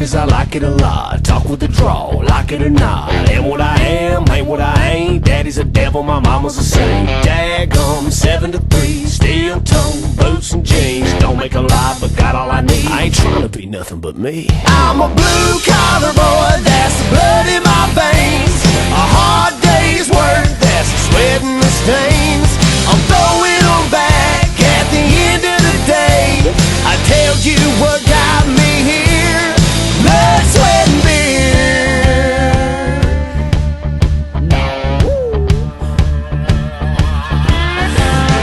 cause I like it a lot. Talk with a draw, like it or not. Am what I am, ain't what I ain't. Daddy's a devil, my mama's a saint. Daggum, 7 to 3, steel tone, boots and jeans. Don't make a lot, but got all I need. I ain't trying to be nothing but me. I'm a blue collar boy, that's the blood in my veins. A hard day's work, that's the sweat and the stains. I'm throwing them back at the end of the day. I tell you what got me here, blood, sweat and beer.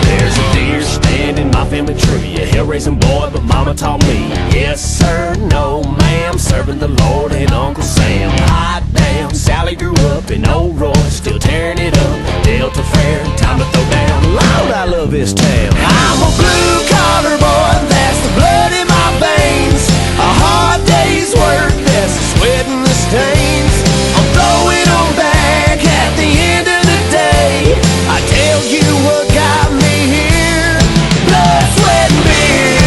There's a deer stand in my family tree, a hell-raising boy, but mama taught me. Yes sir, no ma'am, serving the Lord and Uncle Sam. Hot damn, Sally grew up in Old Roy, still tearing it up. Delta Fair, time to throw down. Lord, I love this town. I'm a blue collar boy, that's the blood in my veins. A hard day's work, that's the sweat and the stains. I'm throwing them back at the end of the day. I tell you what got me here, blood, sweat and beer.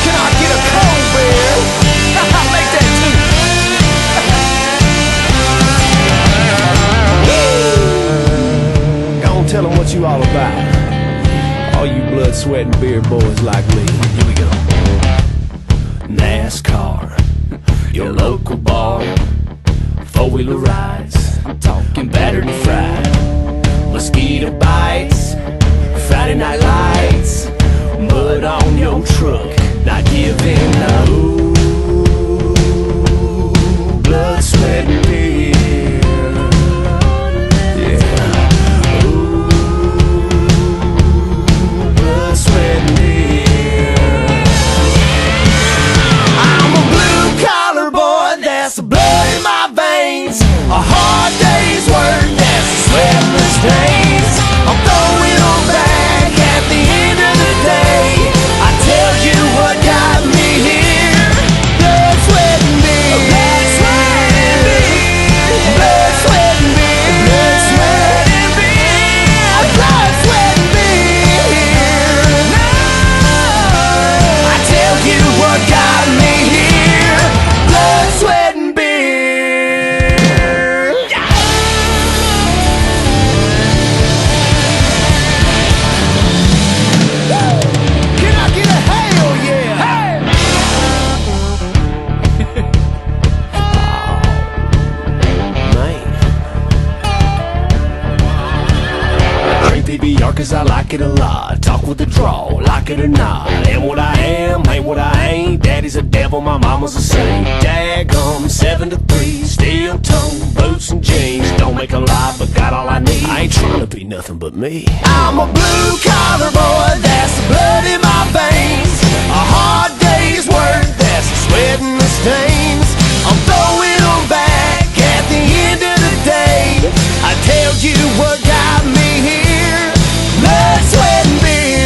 Can I get a cold beer? Make that too. Gonna tell them what you all about. All you blood, sweat and beer boys like me. Here we go. NASCAR, your local bar, four-wheeler rides, I'm talking battered and fried, mosquito bites, Friday night lights, mud on your truck, not giving up. Ooh, blood, sweat and beer. Yeah. Ooh, blood, sweat and beer. I'm a blue collar boy, that's the blood in my veins. A hard day's work, that's the sweat and the stains. I'm throwing them back at the end of the day. I tell you what got me here, blood, sweat and beer. Blood, sweat and beer. Blood, sweat and beer. Blood, sweat and beer. Blood, sweat and beer. I tell you what got me here, blood, sweat and beer. Can I get a hell yeah? Hey! Man. Drink PBR cause I like it a lot. Talk with the draw, like it or not. Am what I am, ain't what I ain't. Daddy's a devil, my mama's a saint. Daggum, 7 to 3, steel tone, boots and jeans. Don't make a lot, but got all I need. I ain't trying to be nothing but me. I'm a blue collar boy, that's the blood in my veins. A hard day's work, that's the sweat and the stains. I'm throwing them back at the end of the day. I tell you what got me here, blood, sweat and beer.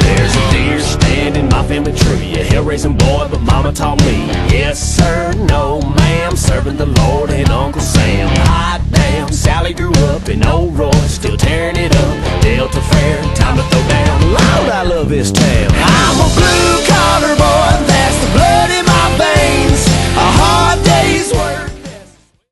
There's a deer stand in my family tree, a hell-raising boy, but mama taught me. Yes sir, no ma'am, serving the Lord and Uncle Sam. Hot damn, Sally grew up in Old Roy, still tearing it up. Delta Fair, time to throw down. Lord, I love this town. I'm a blue